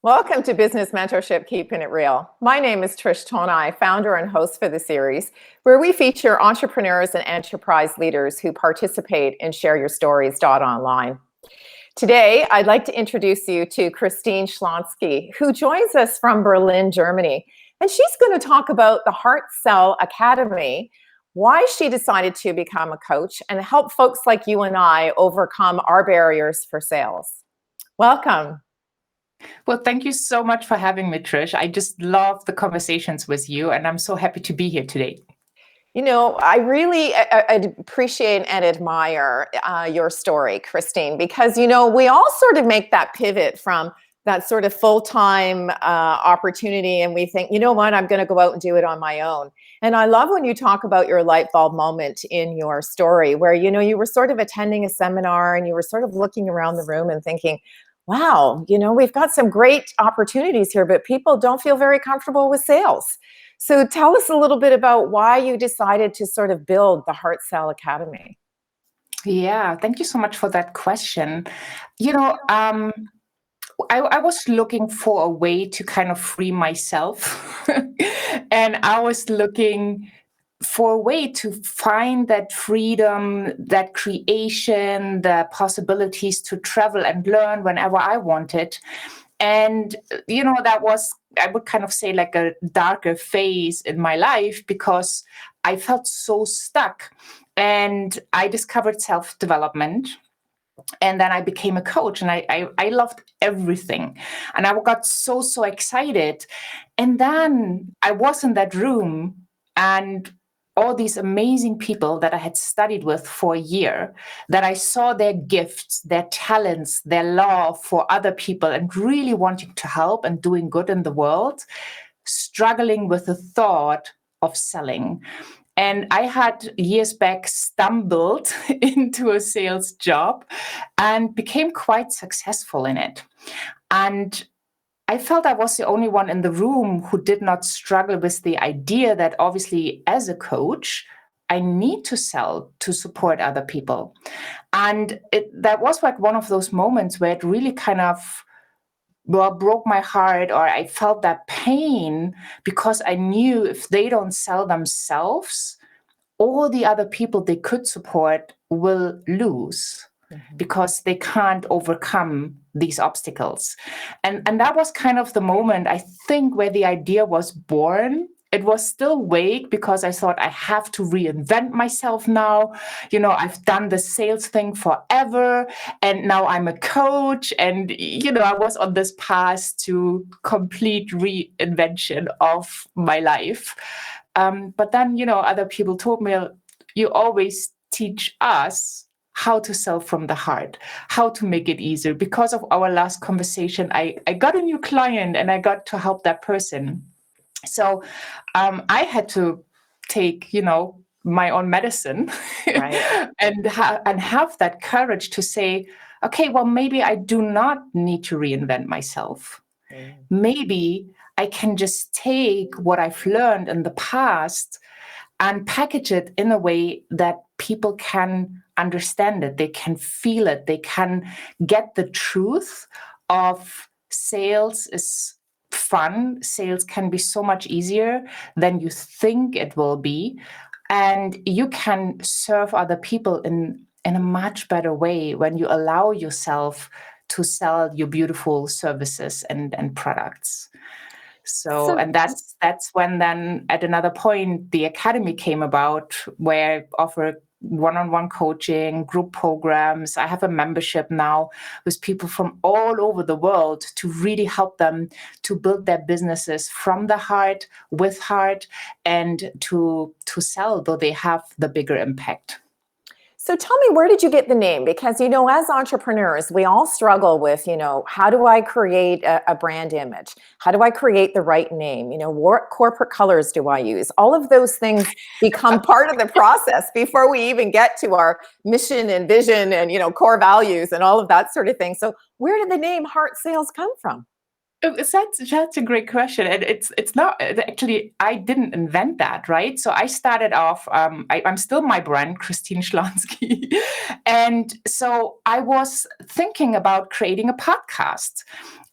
Welcome to Business Mentorship, Keeping It Real. My name is Trish Tonai, founder and host for the series, where we feature entrepreneurs and enterprise leaders who participate in shareyourstories.online. Today, I'd like to introduce you to Christine Schlonski, who joins us from Berlin, Germany. And she's going to talk about the Heart Cell Academy, why she decided to become a coach, and help folks like you and I overcome our barriers for sales. Welcome. Well, thank you so much for having me, Trish. I just love the conversations with you, and I'm so happy to be here today. You know, I really appreciate and admire your story, Christine, because, you know, we all sort of make that pivot from that sort of full-time opportunity, and we think, you know what, I'm going to go out and do it on my own. And I love when you talk about your light bulb moment in your story where, you know, you were sort of attending a seminar and you were sort of looking around the room and thinking, wow, you know, we've got some great opportunities here, but people don't feel very comfortable with sales. So tell us a little bit about why you decided to sort of build the Heart Cell Academy. Yeah, thank you so much for that question. You know, I was looking for a way to kind of free myself. And I was looking for a way to find that freedom, that creation, the possibilities to travel and learn whenever I wanted. And, you know, that was, I would kind of say, like a darker phase in my life because I felt so stuck. And I discovered self-development. And then I became a coach, and I loved everything. And I got so excited. And then I was in that room, and all these amazing people that I had studied with for a year, that I saw their gifts, their talents, their love for other people, and really wanting to help and doing good in the world, struggling with the thought of selling. And I had years back stumbled into a sales job and became quite successful in it. And I felt I was the only one in the room who did not struggle with the idea that obviously as a coach, I need to sell to support other people. And that was like one of those moments where it really kind of broke my heart, or I felt that pain because I knew if they don't sell themselves, all the other people they could support will lose because they can't overcome these obstacles. And that was kind of the moment, I think, where the idea was born. It was still vague because I thought I have to reinvent myself now. You know, I've done the sales thing forever, and now I'm a coach. And, you know, I was on this path to complete reinvention of my life. But then, you know, other people told me, you always teach us how to sell from the heart, how to make it easier. Because of our last conversation, I got a new client and I got to help that person. So I had to take, you know, my own medicine Right. and have that courage to say, okay, well, maybe I do not need to reinvent myself. Maybe I can just take what I've learned in the past and package it in a way that people can understand it, they can feel it, they can get the truth of sales is fun. Sales can be so much easier than you think it will be. And you can serve other people in a much better way when you allow yourself to sell your beautiful services and products. So and that's when then at another point the academy came about, where I offer one-on-one coaching, group programs. I have a membership now with people from all over the world to really help them to build their businesses from the heart, with heart, and to sell, though they have the bigger impact. So tell me, where did you get the name? Because, you know, as entrepreneurs, we all struggle with, you know, how do I create a brand image? How do I create the right name? You know, what corporate colors do I use? All of those things become part of the process before we even get to our mission and vision and, you know, core values and all of that sort of thing. So where did the name Heart Sales come from? That's a great question, and it's not actually. I didn't invent that, right? So I started off. I'm still my brand, Christine Schlonski, and so I was thinking about creating a podcast.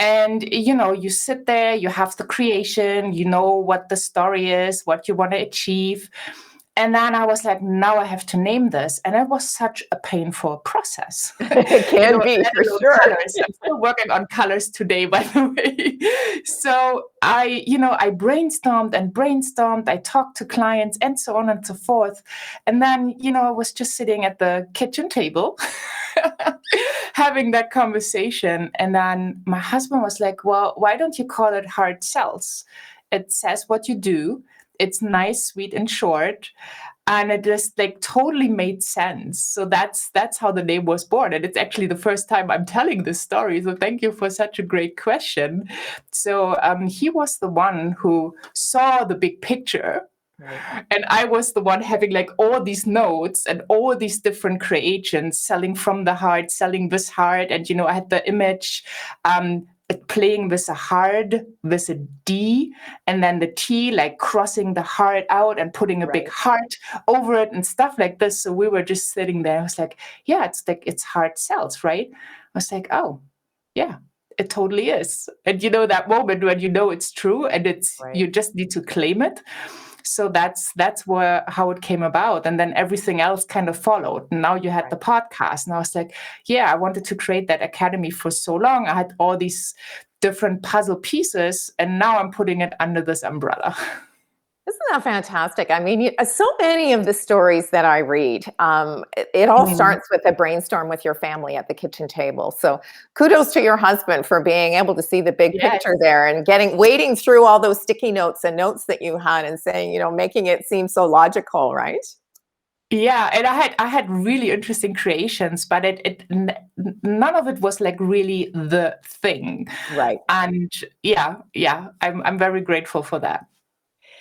And you sit there, you have the creation, you know what the story is, what you want to achieve. And then I was like, now I have to name this. And it was such a painful process. It can be, let for alone sure. colors. I'm still working on colors today, by the way. So I brainstormed and brainstormed. I talked to clients and so on and so forth. And then, I was just sitting at the kitchen table having that conversation. And then my husband was like, well, why don't you call it Hard Sells? It says what you do. It's nice, sweet, and short. And it just like totally made sense. So that's how the name was born. And it's actually the first time I'm telling this story. So thank you for such a great question. So he was the one who saw the big picture. Right. And I was the one having like all these notes and all these different creations, selling from the heart, selling this heart. And, I had the image playing with a heart, with a D, and then the T, like crossing the heart out and putting a big heart over it and stuff like this. So we were just sitting there. I was like, yeah, it's Hard Sells, right? I was like, oh, yeah, it totally is. And that moment when it's true and you just need to claim it. So that's how it came about. And then everything else kind of followed. And now you had the podcast. And I was like, yeah, I wanted to create that academy for so long. I had all these different puzzle pieces, and now I'm putting it under this umbrella. Isn't that fantastic? I mean, so many of the stories that I read, it all starts with a brainstorm with your family at the kitchen table. So kudos to your husband for being able to see the big picture there and wading through all those sticky notes and notes that you had and saying, making it seem so logical, right? Yeah, and I had really interesting creations, but none of it was like really the thing. Right. And yeah, I'm very grateful for that.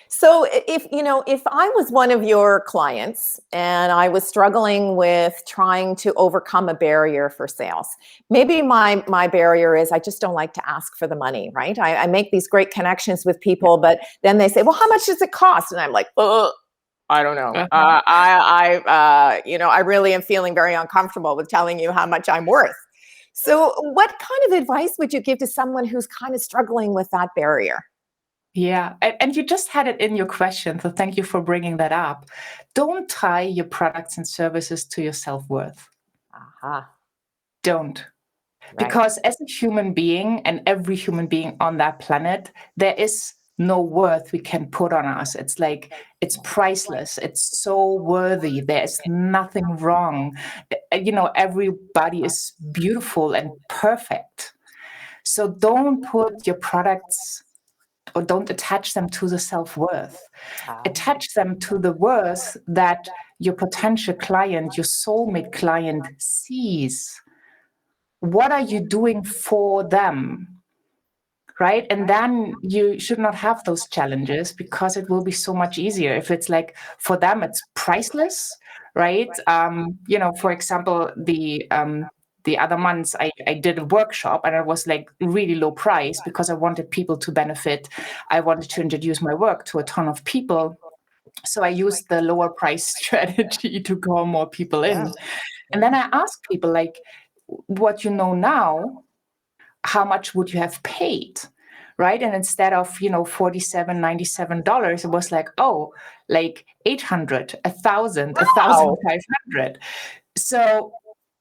So if I was one of your clients and I was struggling with trying to overcome a barrier for sales, maybe my barrier is I just don't like to ask for the money, right? I make these great connections with people, but then they say, well, how much does it cost? And I'm like, I don't know. I really am feeling very uncomfortable with telling you how much I'm worth. So what kind of advice would you give to someone who's kind of struggling with that barrier? Yeah, and you just had it in your question, so thank you for bringing that up. Don't tie your products and services to your self-worth. Don't. Because as a human being, and every human being on that planet, there is no worth we can put on us. It's like, it's priceless. It's so worthy. There's nothing wrong. Everybody is beautiful and perfect. So don't put your products or don't attach them to the self-worth. Attach them to the worth that your potential client, your soulmate client sees. What are you doing for them? Right? And then you should not have those challenges because it will be so much easier. If it's like, for them, it's priceless, right? For example, the other months I did a workshop and it was like really low price because I wanted people to benefit. I wanted to introduce my work to a ton of people. So I used the lower price strategy to call more people in. And then I asked people like, what you know now, how much would you have paid? Right. And instead of, $47, $97, it was like, like 800, 1,000, 1,500. So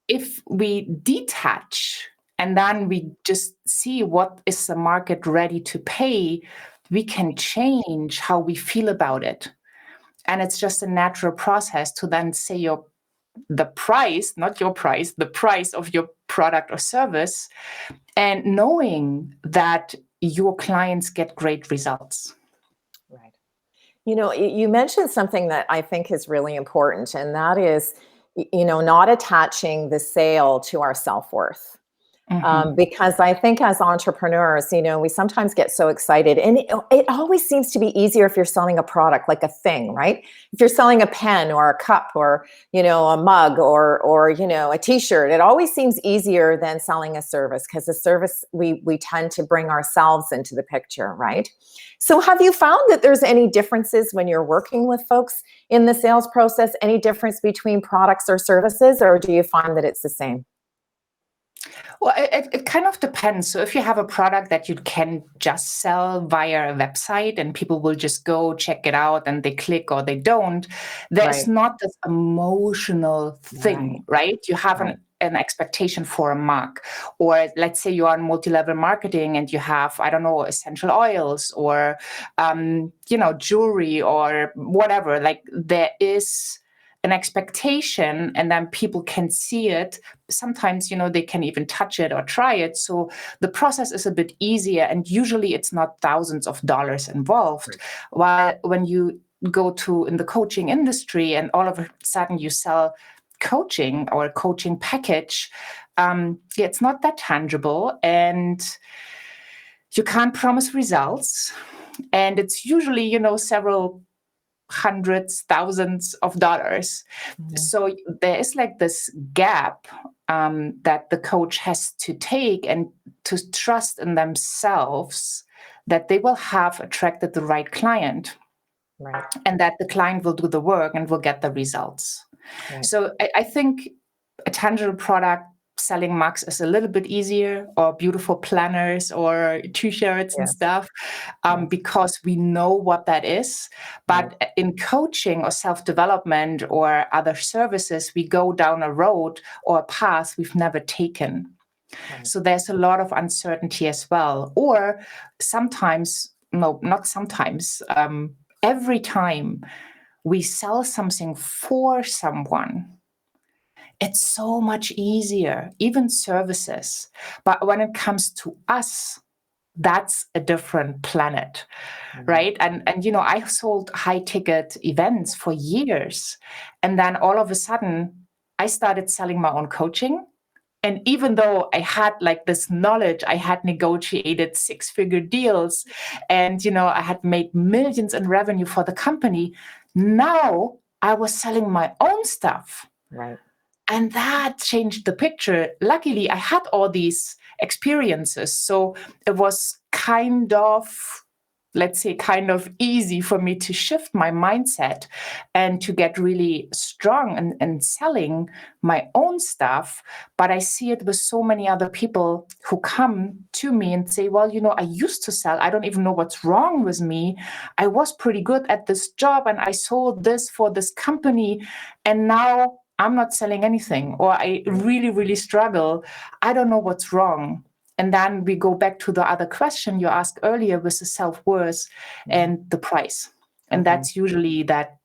if we detach and then we just see what is the market ready to pay, we can change how we feel about it. And it's just a natural process to then say the price, not your price, the price of your product or service, and knowing that your clients get great results. Right. You mentioned something that I think is really important, and that is, not attaching the sale to our self-worth. Because I think as entrepreneurs, we sometimes get so excited, and it always seems to be easier if you're selling a product, like a thing, right? If you're selling a pen or a cup or, a mug or, a t-shirt, it always seems easier than selling a service, because the service, we tend to bring ourselves into the picture, right? So have you found that there's any differences when you're working with folks in the sales process, any difference between products or services, or do you find that it's the same? Well, it kind of depends. So if you have a product that you can just sell via a website and people will just go check it out and they click or they don't, there's Right. not this emotional thing, right? You have an expectation for a mark. Or let's say you are in multi-level marketing and you have, I don't know, essential oils or, jewelry or whatever. Like there is an expectation, and then people can see it. Sometimes, they can even touch it or try it. So the process is a bit easier, and usually it's not thousands of dollars involved. While when you go to in the coaching industry and all of a sudden you sell coaching or a coaching package, it's not that tangible, and you can't promise results. And it's usually, several hundreds, thousands of dollars. So there is like this gap that the coach has to take and to trust in themselves that they will have attracted the right client, and that the client will do the work and will get the results. So I think a tangible product, selling mugs, is a little bit easier, or beautiful planners or t-shirts and stuff, because we know what that is. But in coaching or self-development or other services, we go down a road or a path we've never taken. So there's a lot of uncertainty as well. Or sometimes, no, not sometimes, every time we sell something for someone, it's so much easier, even services. But when it comes to us, that's a different planet, right? And I sold high ticket events for years. And then all of a sudden, I started selling my own coaching. And even though I had like this knowledge, I had negotiated 6-figure deals, and, I had made millions in revenue for the company. Now I was selling my own stuff. Right. And that changed the picture. Luckily, I had all these experiences. So it was kind of easy for me to shift my mindset and to get really strong in selling my own stuff. But I see it with so many other people who come to me and say, well, I used to sell. I don't even know what's wrong with me. I was pretty good at this job and I sold this for this company. And now I'm not selling anything, or I really, really struggle. I don't know what's wrong. And then we go back to the other question you asked earlier with the self-worth and the price. And that's usually that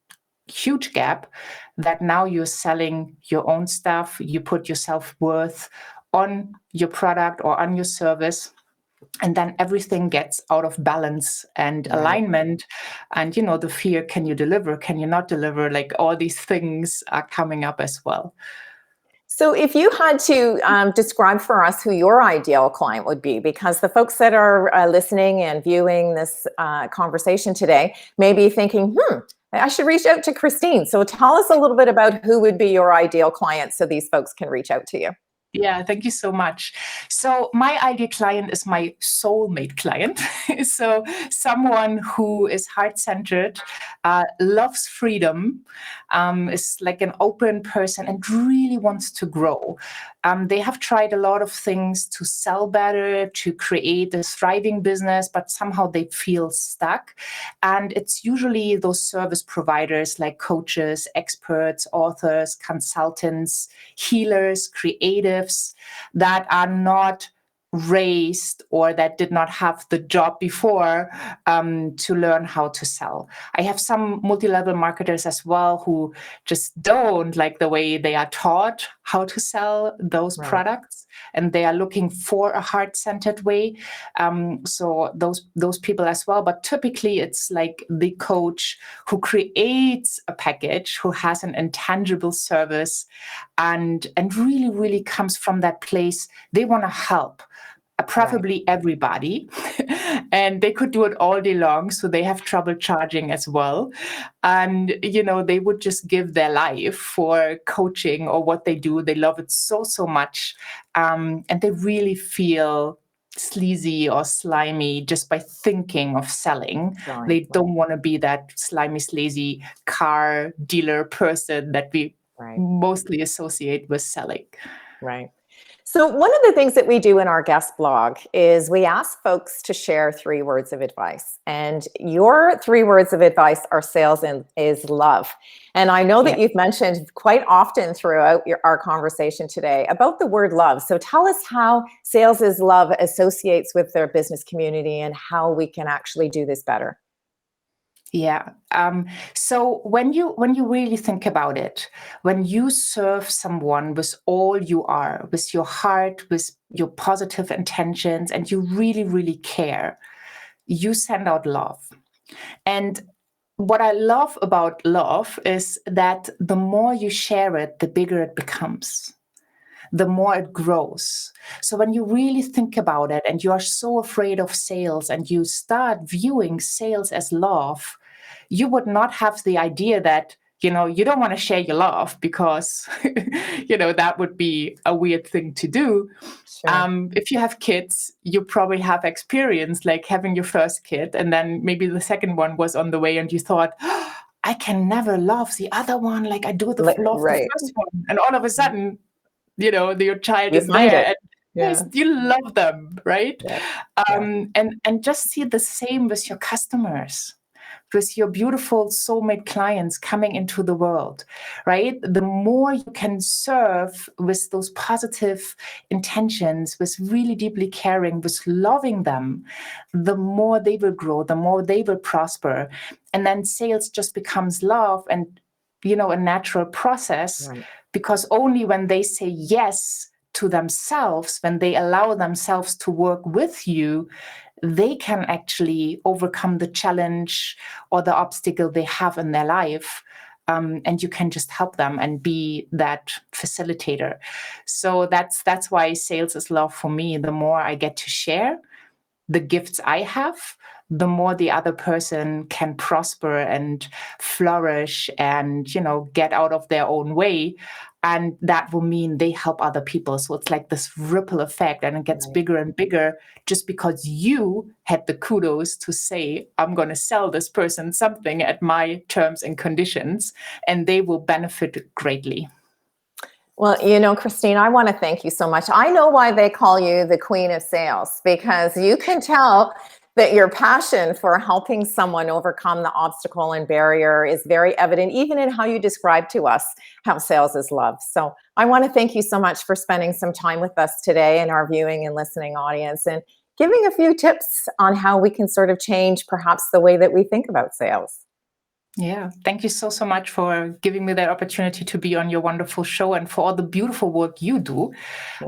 huge gap, that now you're selling your own stuff, you put your self-worth on your product or on your service, and then everything gets out of balance and alignment. And, the fear, can you deliver? Can you not deliver? Like all these things are coming up as well. So if you had to describe for us who your ideal client would be, because the folks that are listening and viewing this conversation today may be thinking, I should reach out to Christine. So tell us a little bit about who would be your ideal client so these folks can reach out to you. Yeah, thank you so much. So my ideal client is my soulmate client. So someone who is heart-centered, loves freedom, is like an open person and really wants to grow. They have tried a lot of things to sell better, to create a thriving business, but somehow they feel stuck. And it's usually those service providers like coaches, experts, authors, consultants, healers, creatives that are not raised or that did not have the job before to learn how to sell. I have some multi-level marketers as well who just don't like the way they are taught how to sell those Right. products, and they are looking for a heart-centered way. So those people as well. But typically, it's like the coach who creates a package, who has an intangible service, and really, really comes from that place. They want to help. Preferably everybody, and they could do it all day long, so they have trouble charging as well. And they would just give their life for coaching or what they do. They love it so much, and they really feel sleazy or slimy just by thinking of selling. They don't want to be that slimy, sleazy car dealer person that we mostly associate with selling. Right. So one of the things that we do in our guest blog is we ask folks to share 3 words of advice. And your 3 words of advice are sales and is love. And I know that you've mentioned quite often throughout our conversation today about the word love. So tell us how sales is love associates with their business community and how we can actually do this better. Yeah. So when you really think about it, when you serve someone with all you are, with your heart, with your positive intentions, and you really, really care, you send out love. And what I love about love is that the more you share it, the bigger it becomes, the more it grows. So when you really think about it and you are so afraid of sales and you start viewing sales as love, you would not have the idea that, you don't want to share your love because, that would be a weird thing to do. Sure. If you have kids, you probably have experience like having your first kid, and then maybe the second one was on the way and you thought, oh, I can never love the other one like I do love the first one. And all of a sudden, your child You is find there it. and you love them, right? Yeah. And just see the same with your customers, with your beautiful soulmate clients coming into the world, right? The more you can serve with those positive intentions, with really deeply caring, with loving them, the more they will grow, the more they will prosper. And then sales just becomes love and, a natural process, because only when they say yes to themselves, when they allow themselves to work with you, they can actually overcome the challenge or the obstacle they have in their life. And you can just help them and be that facilitator. So that's why sales is love for me. The more I get to share the gifts I have, the more the other person can prosper and flourish and, get out of their own way. And that will mean they help other people. So it's like this ripple effect, and it gets bigger and bigger just because you had the kudos to say, I'm going to sell this person something at my terms and conditions, and they will benefit greatly. Well, Christine, I want to thank you so much. I know why they call you the Queen of Sales, because you can tell that your passion for helping someone overcome the obstacle and barrier is very evident, even in how you describe to us how sales is love. So I want to thank you so much for spending some time with us today and our viewing and listening audience, and giving a few tips on how we can sort of change perhaps the way that we think about sales. Yeah, thank you so much for giving me that opportunity to be on your wonderful show, and for all the beautiful work you do.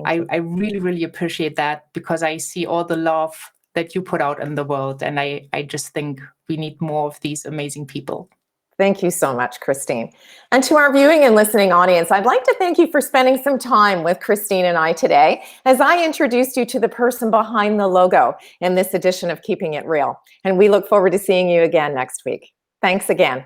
I really, really appreciate that, because I see all the love that you put out in the world, and I just think we need more of these amazing people. Thank you so much, Christine. And to our viewing and listening audience, I'd like to thank you for spending some time with Christine and I today as I introduced you to the person behind the logo in this edition of Keeping It Real. And we look forward to seeing you again next week. Thanks again.